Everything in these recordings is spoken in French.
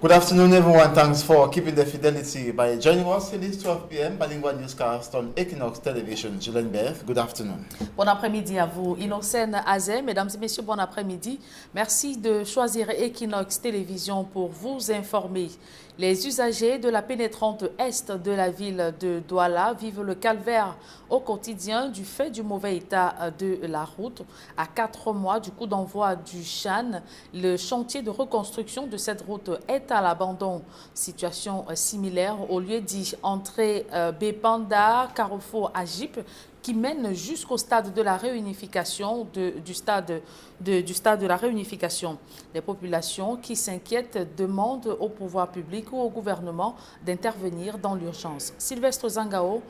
Good afternoon, everyone. Thanks for keeping the fidelity by joining us in this 12 p.m. bilingual newscast on Equinox Television. Julien Beth, good afternoon. Bon après-midi à vous, Innocène Azé. Mesdames et messieurs, bon après-midi. Merci de choisir Equinox Télévision pour vous informer. Les usagers de la pénétrante est de la ville de Douala vivent le calvaire au quotidien du fait du mauvais état de la route. À 4 mois du coup d'envoi du Chan, le chantier de reconstruction de cette route est à l'abandon. Situation similaire au lieu dit entrée Bepanda, Carrefour Agip, qui mène jusqu'au stade de la réunification, du stade de la réunification. Les populations qui s'inquiètent demandent au pouvoir public ou au gouvernement d'intervenir dans l'urgence. Sylvestre Zangao,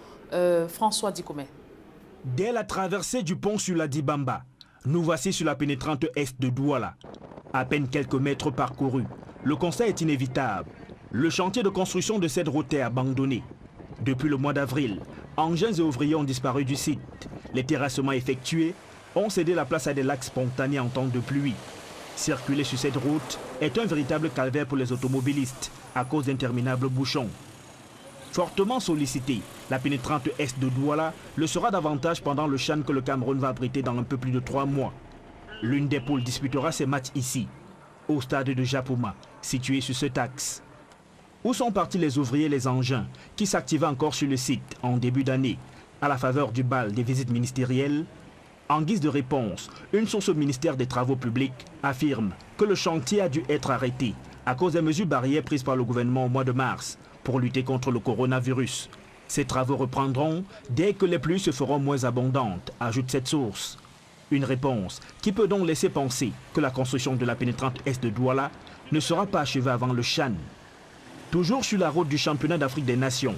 François Dikoumé. Dès la traversée du pont sur la Dibamba, nous voici sur la pénétrante est de Douala. À peine quelques mètres parcourus, le constat est inévitable. Le chantier de construction de cette route est abandonné. Depuis le mois d'avril, engins et ouvriers ont disparu du site. Les terrassements effectués ont cédé la place à des lacs spontanés en temps de pluie. Circuler sur cette route est un véritable calvaire pour les automobilistes à cause d'interminables bouchons. Fortement sollicité, la pénétrante est de Douala le sera davantage pendant le Chan que le Cameroun va abriter dans un peu plus de 3 mois. L'une des poules disputera ses matchs ici, au stade de Japouma, situé sur cet axe. Où sont partis les ouvriers et les engins qui s'activaient encore sur le site en début d'année, à la faveur du bal des visites ministérielles? En guise de réponse, une source au ministère des Travaux publics affirme que le chantier a dû être arrêté à cause des mesures barrières prises par le gouvernement au mois de mars pour lutter contre le coronavirus. Ces travaux reprendront dès que les pluies se feront moins abondantes, ajoute cette source. Une réponse qui peut donc laisser penser que la construction de la pénétrante est de Douala ne sera pas achevée avant le Chan. Toujours sur la route du championnat d'Afrique des Nations,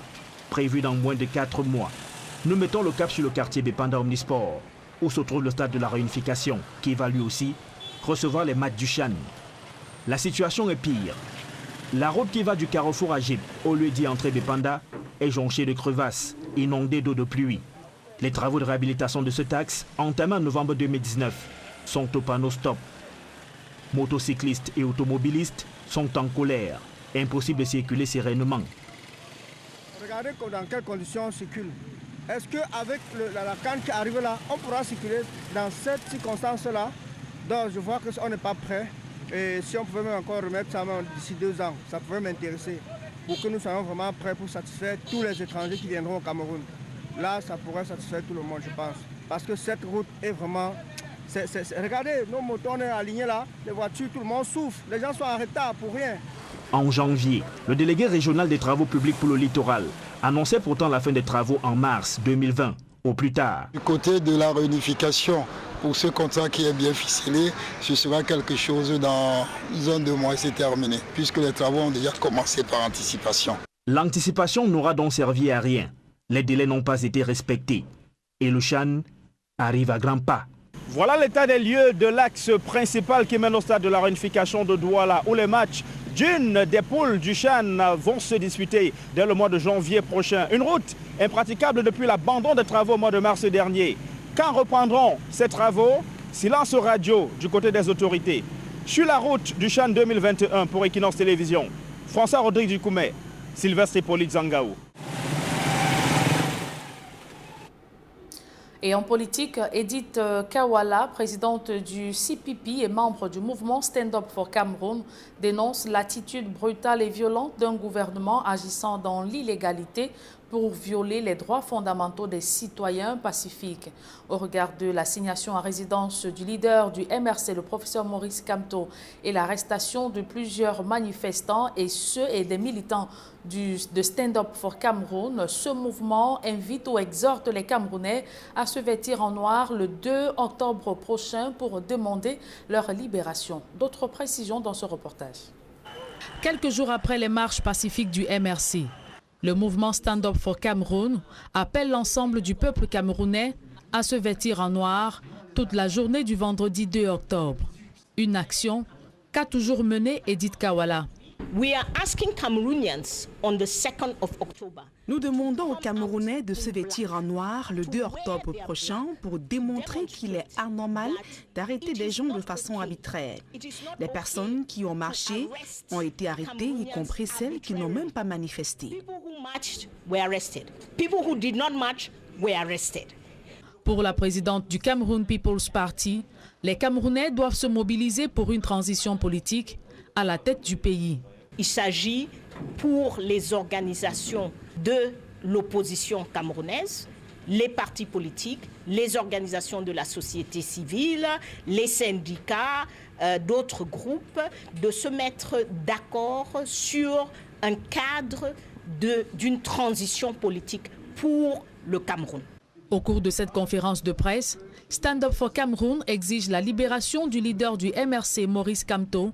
prévu dans moins de 4 mois, nous mettons le cap sur le quartier Bepanda Omnisport, où se trouve le stade de la réunification, qui va lui aussi recevoir les matchs du Chan. La situation est pire. La route qui va du Carrefour à Agip, au lieu d'y entrer Bepanda, est jonchée de crevasses, inondée d'eau de pluie. Les travaux de réhabilitation de cet axe, entamés en novembre 2019, sont au panneau stop. Motocyclistes et automobilistes sont en colère. Impossible de circuler sereinement. Regardez dans quelles conditions on circule. Est-ce qu'avec la canne qui arrive là, on pourra circuler dans cette circonstance-là? Donc je vois qu'on n'est pas prêt. Et si on pouvait même encore remettre ça d'ici 2 ans, ça pourrait m'intéresser. Pour que nous soyons vraiment prêts pour satisfaire tous les étrangers qui viendront au Cameroun. Là, ça pourrait satisfaire tout le monde, je pense. Parce que cette route est vraiment... Regardez, nos motos, on est alignés là, les voitures, tout le monde souffre. Les gens sont en retard pour rien. En janvier, le délégué régional des travaux publics pour le littoral annonçait pourtant la fin des travaux en mars 2020, au plus tard. Du côté de la réunification, pour ce contrat qui est bien ficelé, ce sera quelque chose dans un 2 mois, c'est terminé, puisque les travaux ont déjà commencé par anticipation. L'anticipation n'aura donc servi à rien. Les délais n'ont pas été respectés. Et le Chan arrive à grands pas. Voilà l'état des lieux de l'axe principal qui mène au stade de la réunification de Douala, où les matchs d'une des poules du Chan vont se disputer dès le mois de janvier prochain. Une route impraticable depuis l'abandon des travaux au mois de mars dernier. Quand reprendront ces travaux? Silence radio du côté des autorités. Sur la route du Chan 2021 pour Equinox Télévision, François Rodrigue Dikoumé, Sylvestre Hippolyte Zangao. Et en politique, Edith Kawala, présidente du CPP et membre du mouvement Stand Up for Cameroun, dénonce l'attitude brutale et violente d'un gouvernement agissant dans l'illégalité pour violer les droits fondamentaux des citoyens pacifiques. Au regard de l'assignation à résidence du leader du MRC, le professeur Maurice Kamto, et l'arrestation de plusieurs manifestants et des militants de Stand Up for Cameroun, ce mouvement invite ou exhorte les Camerounais à se vêtir en noir le 2 octobre prochain pour demander leur libération. D'autres précisions dans ce reportage. Quelques jours après les marches pacifiques du MRC, le mouvement Stand Up for Cameroun appelle l'ensemble du peuple camerounais à se vêtir en noir toute la journée du vendredi 2 octobre. Une action qu'a toujours menée Edith Kawala. Nous demandons aux Camerounais de se vêtir en noir le 2 octobre prochain pour démontrer qu'il est anormal d'arrêter des gens de façon arbitraire. Les personnes qui ont marché ont été arrêtées, y compris celles qui n'ont même pas manifesté. Pour la présidente du Cameroun People's Party, les Camerounais doivent se mobiliser pour une transition politique à la tête du pays. Il s'agit pour les organisations de l'opposition camerounaise, les partis politiques, les organisations de la société civile, les syndicats, d'autres groupes, de se mettre d'accord sur un cadre d'une transition politique pour le Cameroun. Au cours de cette conférence de presse, Stand Up for Cameroun exige la libération du leader du MRC, Maurice Kamto,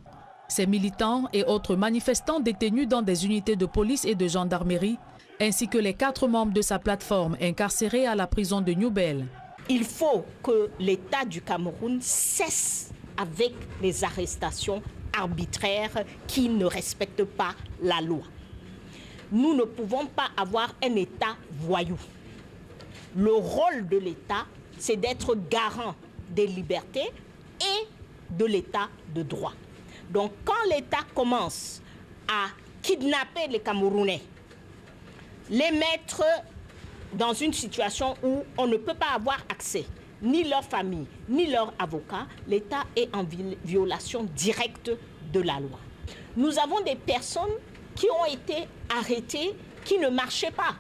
ses militants et autres manifestants détenus dans des unités de police et de gendarmerie, ainsi que les 4 membres de sa plateforme incarcérés à la prison de New Bell. Il faut que l'État du Cameroun cesse avec les arrestations arbitraires qui ne respectent pas la loi. Nous ne pouvons pas avoir un État voyou. Le rôle de l'État, c'est d'être garant des libertés et de l'État de droit. Donc quand l'État commence à kidnapper les Camerounais, les mettre dans une situation où on ne peut pas avoir accès, ni leur famille, ni leur avocat, l'État est en violation directe de la loi. Nous avons des personnes qui ont été arrêtées, qui ne marchaient pas.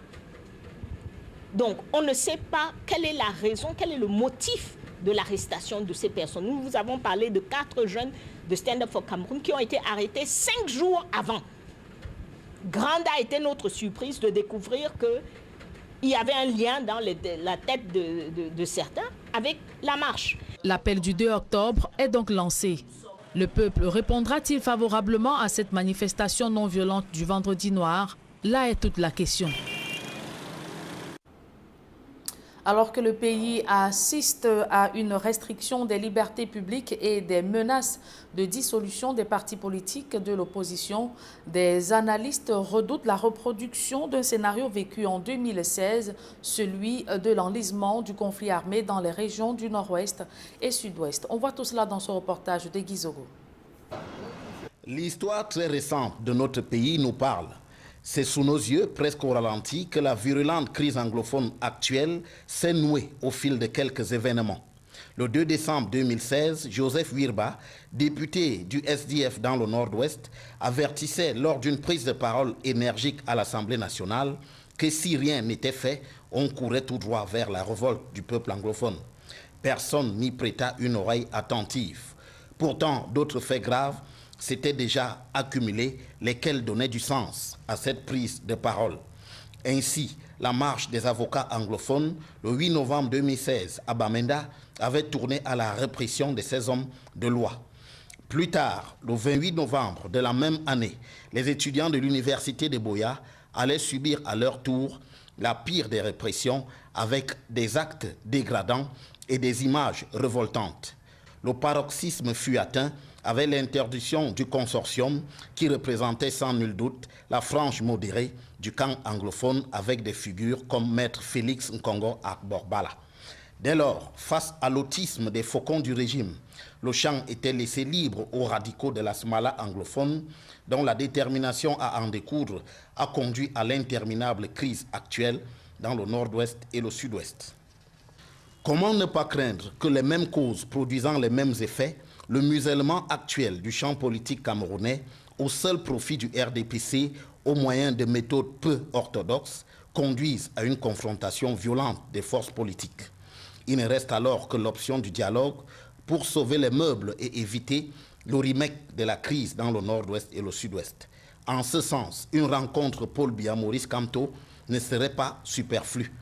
Donc, on ne sait pas quelle est la raison, quel est le motif de l'arrestation de ces personnes. Nous vous avons parlé de 4 jeunes de Stand Up for Cameroun qui ont été arrêtés 5 jours avant. Grande a été notre surprise de découvrir qu'il y avait un lien dans la tête de certains avec la marche. L'appel du 2 octobre est donc lancé. Le peuple répondra-t-il favorablement à cette manifestation non violente du Vendredi noir? Là est toute la question. Alors que le pays assiste à une restriction des libertés publiques et des menaces de dissolution des partis politiques de l'opposition, des analystes redoutent la reproduction d'un scénario vécu en 2016, celui de l'enlisement du conflit armé dans les régions du nord-ouest et sud-ouest. On voit tout cela dans ce reportage de Guy Zogo. L'histoire très récente de notre pays nous parle. C'est sous nos yeux, presque au ralenti, que la virulente crise anglophone actuelle s'est nouée au fil de quelques événements. Le 2 décembre 2016, Joseph Wirba, député du SDF dans le Nord-Ouest, avertissait lors d'une prise de parole énergique à l'Assemblée nationale que si rien n'était fait, on courait tout droit vers la révolte du peuple anglophone. Personne n'y prêta une oreille attentive. Pourtant, d'autres faits graves s'étaient déjà accumulés, lesquels donnaient du sens à cette prise de parole. Ainsi, la marche des avocats anglophones, le 8 novembre 2016, à Bamenda, avait tourné à la répression de ces hommes de loi. Plus tard, le 28 novembre de la même année, les étudiants de l'université de Boya allaient subir à leur tour la pire des répressions avec des actes dégradants et des images révoltantes. Le paroxysme fut atteint avec l'interdiction du consortium qui représentait sans nul doute la frange modérée du camp anglophone avec des figures comme Maître Félix Nkongo Akborbala. Dès lors, face à l'autisme des faucons du régime, le champ était laissé libre aux radicaux de la Smala anglophone dont la détermination à en découdre a conduit à l'interminable crise actuelle dans le nord-ouest et le sud-ouest. Comment ne pas craindre que les mêmes causes produisant les mêmes effets, le musellement actuel du champ politique camerounais au seul profit du RDPC au moyen de méthodes peu orthodoxes conduisent à une confrontation violente des forces politiques. Il ne reste alors que l'option du dialogue pour sauver les meubles et éviter le remake de la crise dans le nord-ouest et le sud-ouest. En ce sens, une rencontre Paul Biya-Maurice Kamto ne serait pas superflue.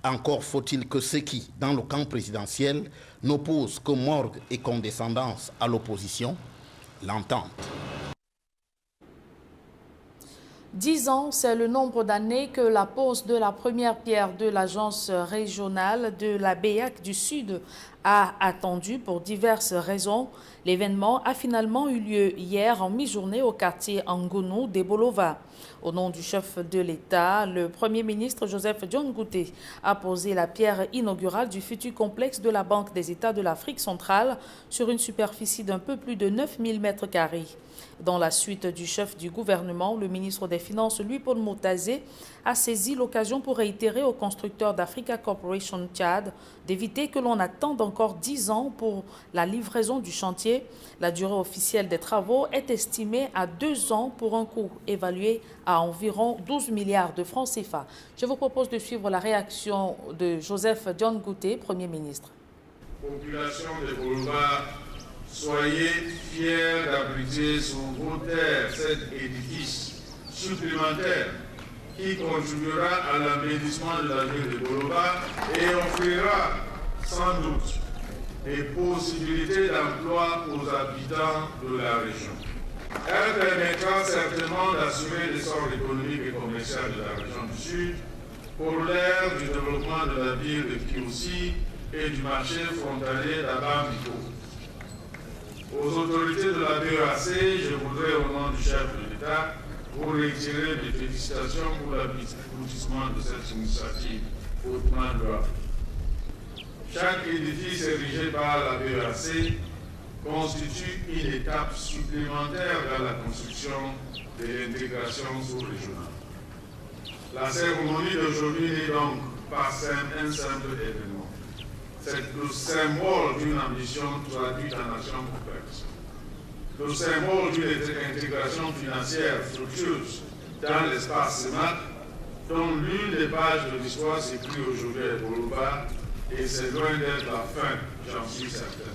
Encore faut-il que ceux qui, dans le camp présidentiel, n'opposent que morgue et condescendance à l'opposition, l'entendent. 10 ans, c'est le nombre d'années que la pose de la première pierre de l'agence régionale de la BEAC du Sud a attendu pour diverses raisons. L'événement a finalement eu lieu hier en mi-journée au quartier Angonou d'Ebolova. Au nom du chef de l'État, le Premier ministre Joseph John Ngouté a posé la pierre inaugurale du futur complexe de la Banque des États de l'Afrique centrale sur une superficie d'un peu plus de 9000 m². Dans la suite du chef du gouvernement, le ministre des Finances, Louis-Paul Motazé, a saisi l'occasion pour réitérer au constructeur d'Africa Corporation Tchad d'éviter que l'on attende encore 10 ans pour la livraison du chantier. La durée officielle des travaux est estimée à 2 ans pour un coût évalué à environ 12 milliards de francs CFA. Je vous propose de suivre la réaction de Joseph John Ngouté, Premier ministre. Population de Bolova, soyez fiers d'abriter sur vos terres cet édifice supplémentaire qui contribuera à l'embellissement de la ville de Bolova et offrira sans doute des possibilités d'emploi aux habitants de la région. Elle permettra certainement d'assurer l'essor économique et commercial de la région du Sud pour l'ère du développement de la ville de Kiousi et du marché frontalier d'Abamiko. Aux autorités de la BEAC, je voudrais au nom du chef de l'État vous réitérer mes félicitations pour l'aboutissement de cette initiative hautement louable. Chaque édifice érigé par la BEAC constitue une étape supplémentaire dans la construction de l'intégration sous-régionale. La cérémonie d'aujourd'hui n'est donc pas un simple événement. C'est le symbole d'une ambition traduite en action complexe. Le symbole d'une intégration financière fructueuse dans l'espace CEMAC, dont l'une des pages de l'histoire s'écrit aujourd'hui à Bolova, et c'est loin d'être la fin, j'en suis certain.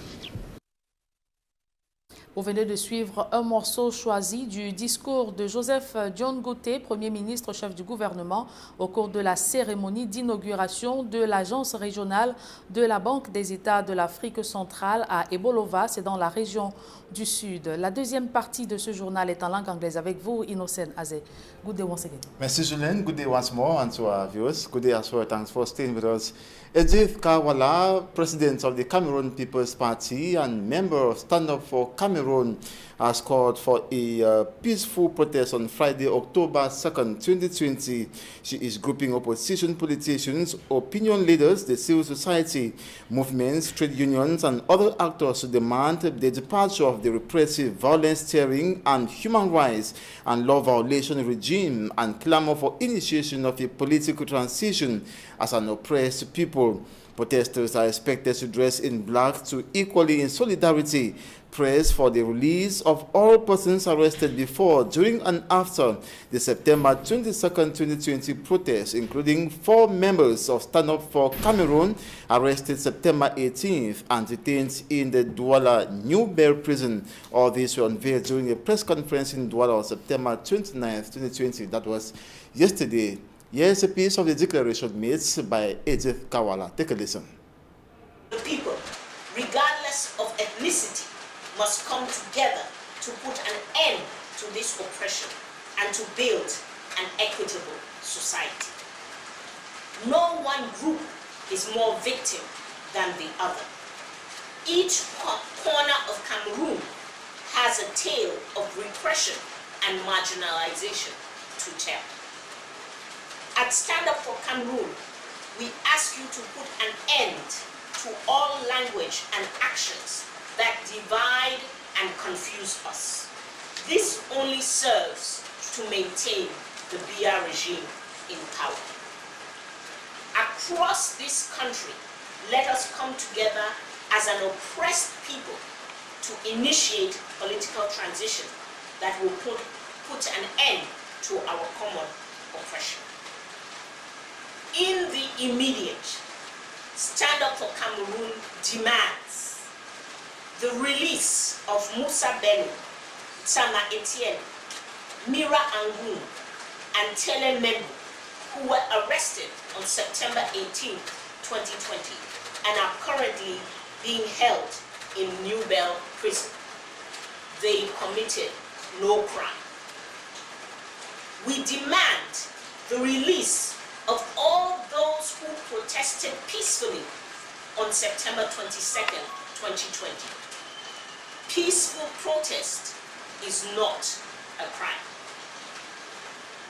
Vous venez de suivre un morceau choisi du discours de Joseph John Ngouté, Premier ministre, chef du gouvernement, au cours de la cérémonie d'inauguration de l'agence régionale de la Banque des États de l'Afrique centrale à Ebolova, c'est dans la région du Sud. La deuxième partie de ce journal est en langue anglaise avec vous, Innocent Azé. Good day once again. Merci Julien. Good day once more and to our viewers. Good day as well. Thanks for staying with us. Edith Kawala, President of the Cameroon People's Party and member of Stand Up for Cameroon, has called for a peaceful protest on Friday, October 2nd, 2020. She is grouping opposition politicians, opinion leaders, the civil society movements, trade unions, and other actors to demand the departure of the repressive, violence-steering, and human rights and law violation regime and clamor for initiation of a political transition as an oppressed people. Protesters are expected to dress in black to equally in solidarity press for the release of all persons arrested before, during, and after the September 22nd, 2020 protests, including 4 members of Stand Up for Cameroon arrested September 18th and detained in the Douala New Bell prison. All this were unveiled during a press conference in Douala on September 29th, 2020. That was yesterday. Here's a piece of the declaration made by Edith Kawala. Take a listen. The people, regardless of ethnicity, must come together to put an end to this oppression and to build an equitable society. No one group is more victim than the other. Each corner of Cameroon has a tale of repression and marginalization to tell. At Stand Up for Cameroon, we ask you to put an end to all language and actions that divide and confuse us. This only serves to maintain the BR regime in power. Across this country, let us come together as an oppressed people to initiate political transition that will put an end to our common oppression. In the immediate, Stand Up for Cameroon demands the release of Musa Bello, Tsama Etienne, Mira Angoon, and Tele Membu, who were arrested on September 18, 2020, and are currently being held in New Bell prison. They committed no crime. We demand the release of all those who protested peacefully on September 22nd, 2020. Peaceful protest is not a crime.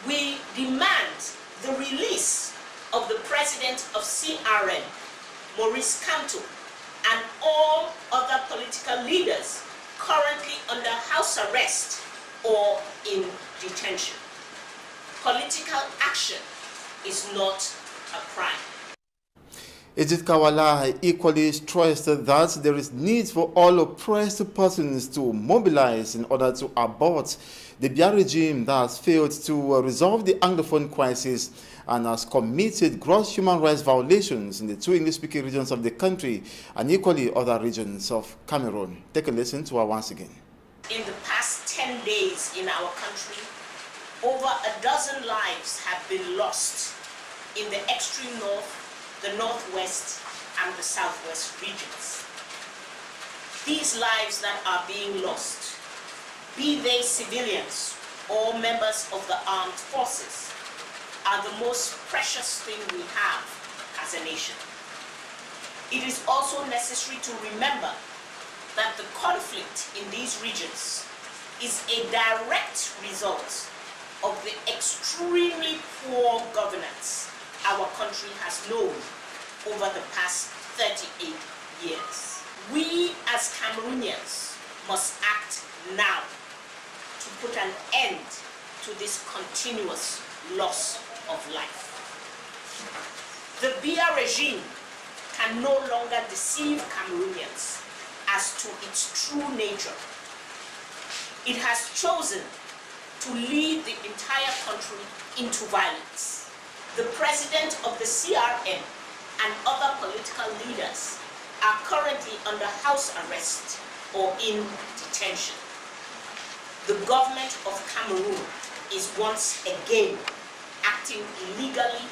We demand the release of the president of CRM, Maurice Kamto, and all other political leaders currently under house arrest or in detention. Political action is not a crime. Edith Kawala equally stressed that there is need for all oppressed persons to mobilize in order to abort the Biya regime that has failed to resolve the Anglophone crisis and has committed gross human rights violations in the two English-speaking regions of the country and equally other regions of Cameroon. Take a listen to her once again. In the past 10 days in our country, over a dozen lives have been lost in the extreme north, the northwest, and the southwest regions. These lives that are being lost, be they civilians or members of the armed forces, are the most precious thing we have as a nation. It is also necessary to remember that the conflict in these regions is a direct result of the extremely poor governance our country has known over the past 38 years. We as Cameroonians must act now to put an end to this continuous loss of life. The Biya regime can no longer deceive Cameroonians as to its true nature. It has chosen to lead the entire country into violence. The president of the CRM and other political leaders are currently under house arrest or in detention. The government of Cameroon is once again acting illegally,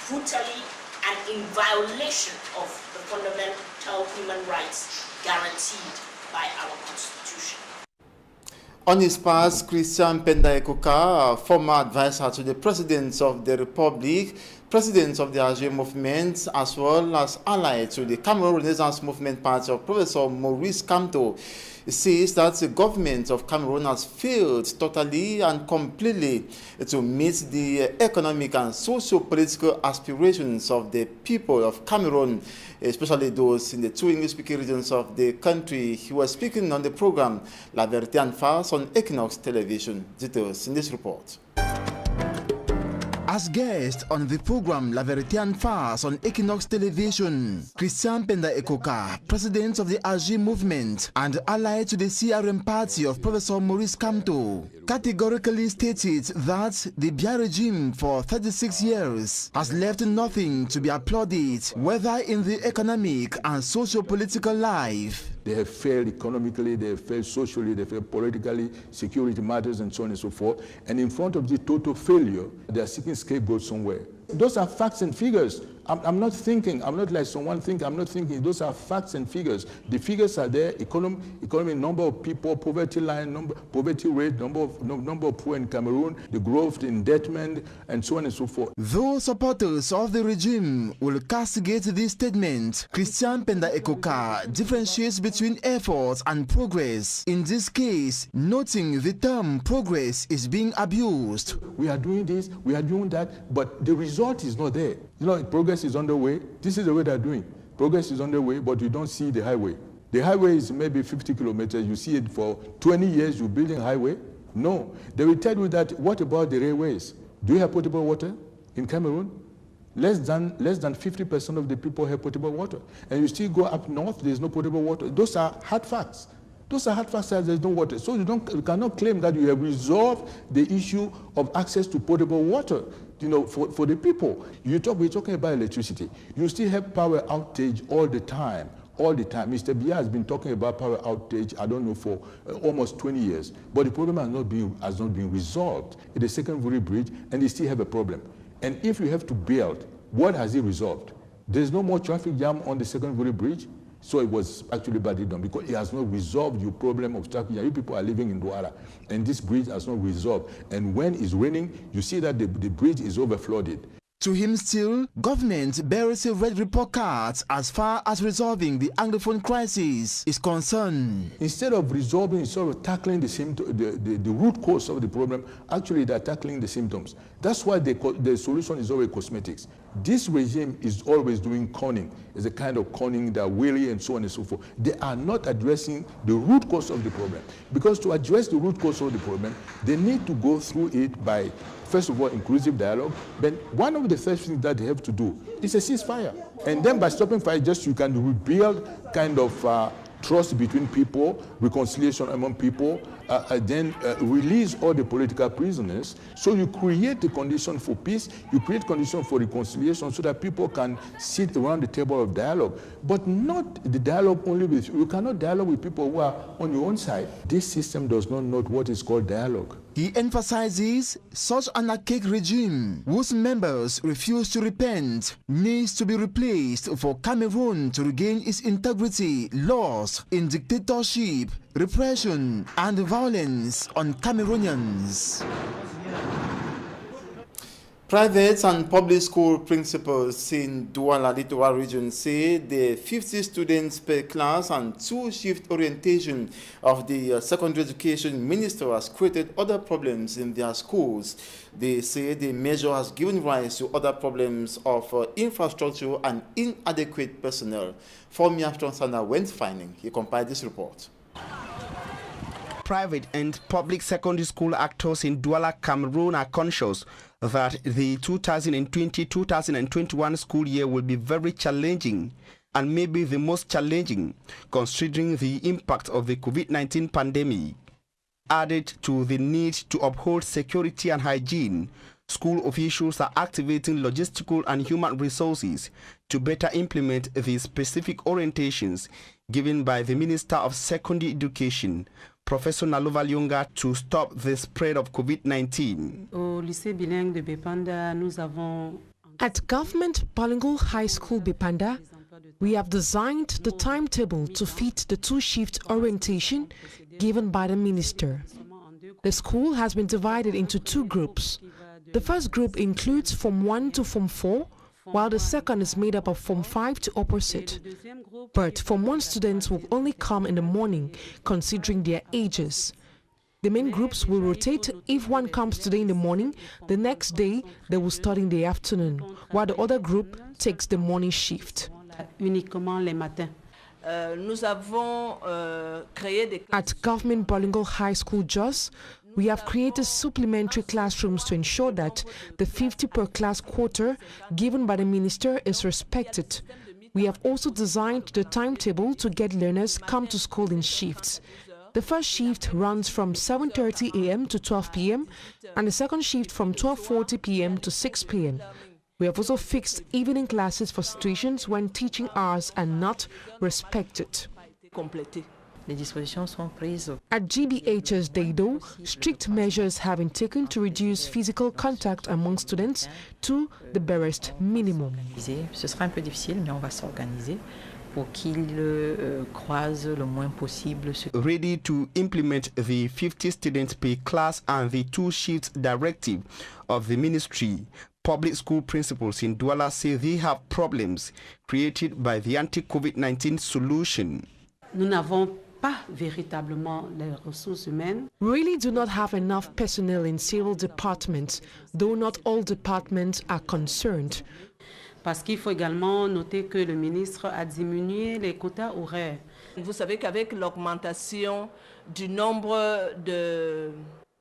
brutally, and in violation of the fundamental human rights guaranteed by our Constitution. On his part, Christian Penda Ekoka, former advisor to the President of the Republic, President of the AG Movement, as well as ally to the Cameroon Renaissance Movement Party of Professor Maurice Kamto, says that the government of Cameroon has failed totally and completely to meet the economic and socio-political aspirations of the people of Cameroon, especially those in the two English-speaking regions of the country. He was speaking on the program La Vérité en Face on Equinox Television. Details in this report. As guest on the program La Vérité en Face on Equinox Television, Christian Penda Ekoka, president of the AG Movement and ally to the CRM party of Professor Maurice Kamto, categorically stated that the Biya regime for 36 years has left nothing to be applauded, whether in the economic and socio-political life. They have failed economically, they have failed socially, they have failed politically, security matters, and so on and so forth. And in front of this total failure, they are seeking scapegoats somewhere. Those are facts and figures. I'm not thinking, I'm not like someone thinking, I'm not thinking, those are facts and figures. The figures are there, economy, number of people, poverty line, poverty rate, number of poor in Cameroon, the growth, the indebtedness, and so on and so forth. Though supporters of the regime will castigate this statement, Christian Penda Ekoka differentiates between efforts and progress. In this case, noting the term progress is being abused. We are doing this, we are doing that, but the result is not there. You know, progress is underway. This is the way they're doing. Progress is underway, but you don't see the highway. The highway is maybe 50 kilometers. You see it for 20 years, you're building a highway. No. They will tell you that, what about the railways? Do you have potable water in Cameroon? Less than 50% of the people have potable water. And you still go up north, there's no potable water. Those are hard facts. Those are hard facts that there's no water. So you cannot claim that you have resolved the issue of access to potable water, you know, for the people. We're talking about electricity. You still have power outage all the time. All the time. Mr. Biya has been talking about power outage, I don't know, for almost 20 years. But the problem has not been resolved in the secondary bridge, and they still have a problem. And if you have to build, what has it resolved? There's no more traffic jam on the secondary bridge. So it was actually badly done because it has not resolved your problem of traffic. You people are living in Douala, and this bridge has not resolved. And when it's raining, you see that the bridge is overflooded. To him still, government bears a red report card as far as resolving the Anglophone crisis is concerned. Instead of resolving, sort of tackling the root cause of the problem, actually they're tackling the symptoms. That's why the solution is always cosmetics. This regime is always doing conning. It's a kind of conning that really and so on and so forth. They are not addressing the root cause of the problem. Because to address the root cause of the problem, they need to go through it by, first of all, inclusive dialogue. Then one of the first things that they have to do is a ceasefire. And then by stopping fire, just you can rebuild kind of trust between people, reconciliation among people, then release all the political prisoners. So you create the condition for peace, you create conditions for reconciliation so that people can sit around the table of dialogue. But not the dialogue only with, you cannot dialogue with people who are on your own side. This system does not know what is called dialogue. He emphasizes such an archaic regime, whose members refuse to repent, needs to be replaced for Cameroon to regain its integrity lost in dictatorship, repression, and violence on Cameroonians. Private and public school principals in Douala Littoral region say the 50 students per class and 2-shift orientation of the secondary education minister has created other problems in their schools. They say the measure has given rise to other problems of infrastructure and inadequate personnel. Fomi Armstrong went finding. He compiled this report. Private and public secondary school actors in Douala, Cameroon are conscious that the 2020-2021 school year will be very challenging and maybe the most challenging considering the impact of the COVID-19 pandemic. Added to the need to uphold security and hygiene, school officials are activating logistical and human resources to better implement the specific orientations given by the Minister of Secondary Education, Professor Nalova Lyonga, to stop the spread of COVID-19. At Government Bilingual High School Bipanda, we have designed the timetable to fit the 2-shift orientation given by the minister. The school has been divided into 2 groups. The first group includes Form 1 to Form 4, while the second is made up of Form 5 to opposite. But Form 1 students will only come in the morning, considering their ages. The main groups will rotate. If one comes today in the morning, the next day they will study in the afternoon, while the other group takes the morning shift. At Government Bilingual High School Jos, we have created supplementary classrooms to ensure that the 50 per class quota given by the minister is respected. We have also designed the timetable to get learners come to school in shifts. The first shift runs from 7:30 a.m. to 12 p.m. and the second shift from 12:40 p.m. to 6 p.m. We have also fixed evening classes for situations when teaching hours are not respected. At GBHS Deido, strict measures have been taken to reduce physical contact among students to the barest minimum. Ce sera un peu difficile, mais on va s'organiser pour qu'ils croisent le moins possible. Ready to implement the 50 students per class and the 2-shift directive of the ministry, public school principals in Douala say they have problems created by the anti-COVID-19 solution. Nous n'avons pas véritablement les ressources humaines. We really do not have enough personnel in several departments, though not all departments are concerned. Parce qu'il faut également noter que le ministre a diminué les quotas horaires. Vous savez qu'avec l'augmentation du nombre de...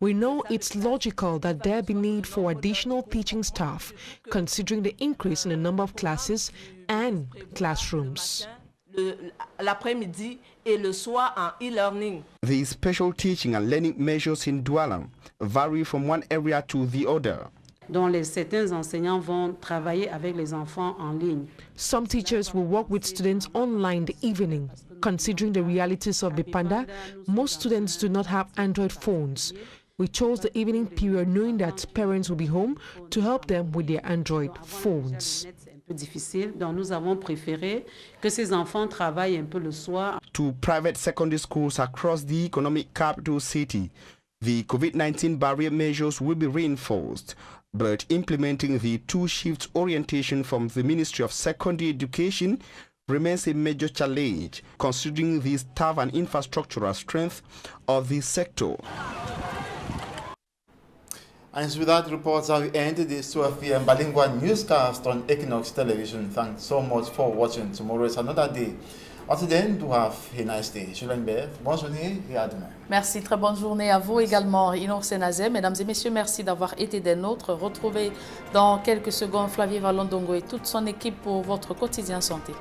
We know it's logical that there be need for additional teaching staff, considering the increase in the number of classes and classrooms. L'après-midi et le soir en e-learning. The special teaching and learning measures in Douala vary from one area to the other. Dont certains enseignants vont travailler avec les enfants en ligne. Some teachers will work with students online in the evening. Considering the realities of Bipanda, most students do not have Android phones. We chose the evening period knowing that parents will be home to help them with their Android phones. Difficile, donc nous avons préféré que ces enfants travaillent un peu le soir. To private secondary schools across the economic capital city, the COVID-19 barrier measures will be reinforced. But implementing the two-shift orientation from the Ministry of Secondary Education remains a major challenge, considering the staff and infrastructural strength of the sector. And with that, reports have ended this 12 p.m. bilingual newscast on Equinox Television. Thanks so much for watching. Tomorrow is another day. Until then, do have a nice day. Julien Bert, bonne journée et à demain. Merci, très bonne journée à vous également, Inour Senazé. Mesdames et messieurs, merci d'avoir été des nôtres. Retrouvez dans quelques secondes Flavie Valondongo et toute son équipe pour votre quotidien santé.